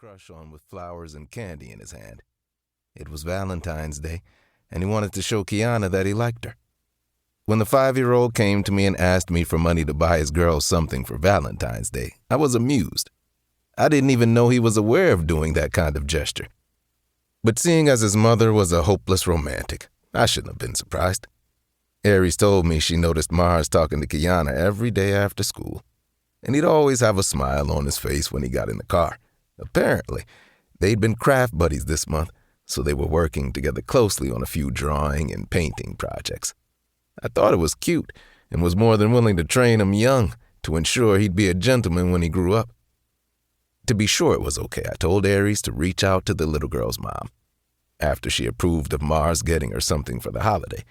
crush on with flowers and candy in his hand. It was Valentine's Day, and he wanted to show Kiana that he liked her. When the 5-year-old came to me and asked me for money to buy his girl something for Valentine's Day, I was amused. I didn't even know he was aware of doing that kind of gesture. But seeing as his mother was a hopeless romantic, I shouldn't have been surprised. Aries told me she noticed Mars talking to Kiana every day after school, and he'd always have a smile on his face when he got in the car. Apparently, they'd been craft buddies this month, so they were working together closely on a few drawing and painting projects. I thought it was cute and was more than willing to train him young to ensure he'd be a gentleman when he grew up. To be sure it was okay, I told Aries to reach out to the little girl's mom. After she approved of Mars getting her something for the holiday,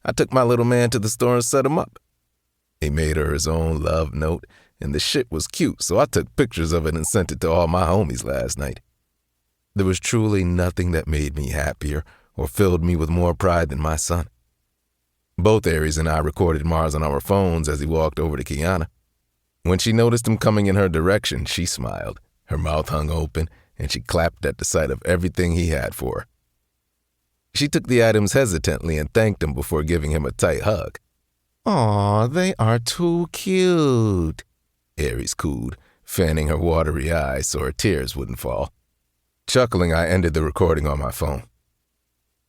I took my little man to the store and set him up. He made her his own love note, and the shit was cute, so I took pictures of it and sent it to all my homies last night. There was truly nothing that made me happier or filled me with more pride than my son. Both Aries and I recorded Mars on our phones as he walked over to Kiana. When she noticed him coming in her direction, she smiled. Her mouth hung open, and she clapped at the sight of everything he had for her. She took the items hesitantly and thanked him before giving him a tight hug. "Aw, they are too cute," Aries cooed, fanning her watery eyes so her tears wouldn't fall. Chuckling, I ended the recording on my phone.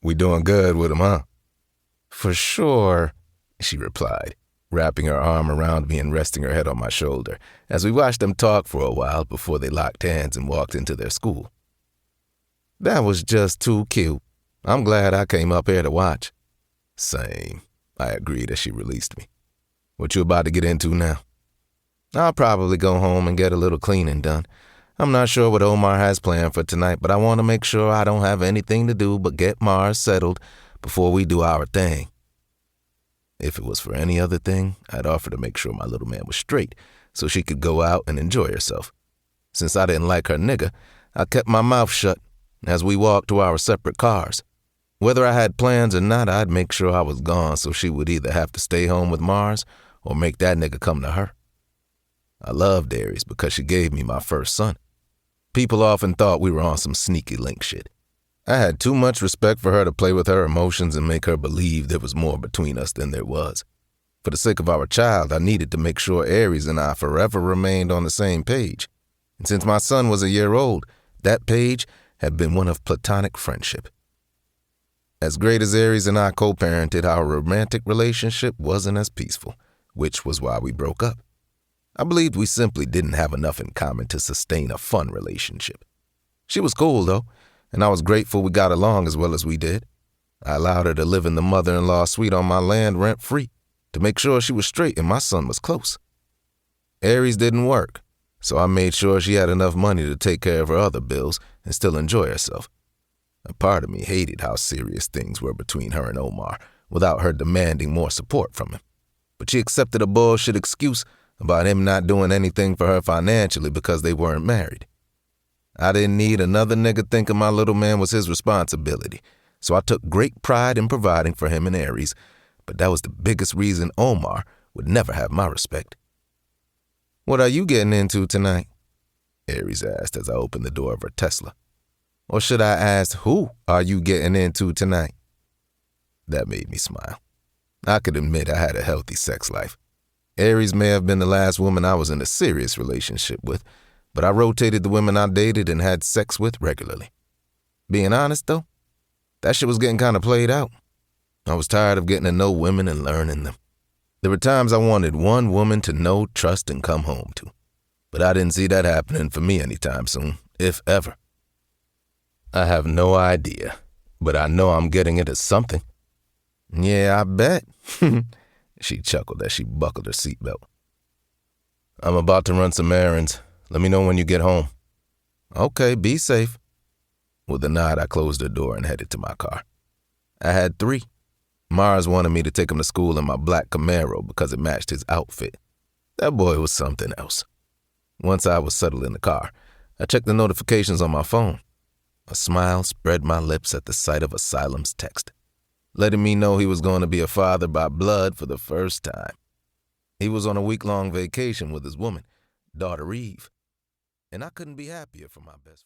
"We doing good with them, huh?" "For sure," she replied, wrapping her arm around me and resting her head on my shoulder as we watched them talk for a while before they locked hands and walked into their school. "That was just too cute. I'm glad I came up here to watch." "Same," I agreed as she released me. "What you about to get into now?" "I'll probably go home and get a little cleaning done. I'm not sure what Omar has planned for tonight, but I want to make sure I don't have anything to do but get Mars settled before we do our thing." If it was for any other thing, I'd offer to make sure my little man was straight so she could go out and enjoy herself. Since I didn't like her nigga, I kept my mouth shut as we walked to our separate cars. Whether I had plans or not, I'd make sure I was gone so she would either have to stay home with Mars or make that nigga come to her. I loved Aries because she gave me my first son. People often thought we were on some sneaky link shit. I had too much respect for her to play with her emotions and make her believe there was more between us than there was. For the sake of our child, I needed to make sure Aries and I forever remained on the same page. And since my son was a year old, that page had been one of platonic friendship. As great as Aries and I co-parented, our romantic relationship wasn't as peaceful, which was why we broke up. I believed we simply didn't have enough in common to sustain a fun relationship. She was cool, though, and I was grateful we got along as well as we did. I allowed her to live in the mother-in-law suite on my land rent-free to make sure she was straight and my son was close. Aries didn't work, so I made sure she had enough money to take care of her other bills and still enjoy herself. A part of me hated how serious things were between her and Omar without her demanding more support from him. But she accepted a bullshit excuse about him not doing anything for her financially because they weren't married. I didn't need another nigga thinking my little man was his responsibility, so I took great pride in providing for him and Aries, but that was the biggest reason Omar would never have my respect. "What are you getting into tonight?" Aries asked as I opened the door of her Tesla. Or should I ask, who are you getting into tonight? That made me smile. I could admit I had a healthy sex life. Aries may have been the last woman I was in a serious relationship with, but I rotated the women I dated and had sex with regularly. Being honest, though, that shit was getting kind of played out. I was tired of getting to know women and learning them. There were times I wanted one woman to know, trust, and come home to. But I didn't see that happening for me anytime soon, if ever. I have no idea, but I know I'm getting into something. Yeah, I bet. She chuckled as she buckled her seatbelt. I'm about to run some errands. Let me know when you get home. Okay, be safe. With a nod, I closed the door and headed to my car. I had 3. Mars wanted me to take him to school in my black Camaro because it matched his outfit. That boy was something else. Once I was settled in the car, I checked the notifications on my phone. A smile spread my lips at the sight of Asylum's text, letting me know he was going to be a father by blood for the first time. He was on a week-long vacation with his woman, daughter Eve, and I couldn't be happier for my best friend.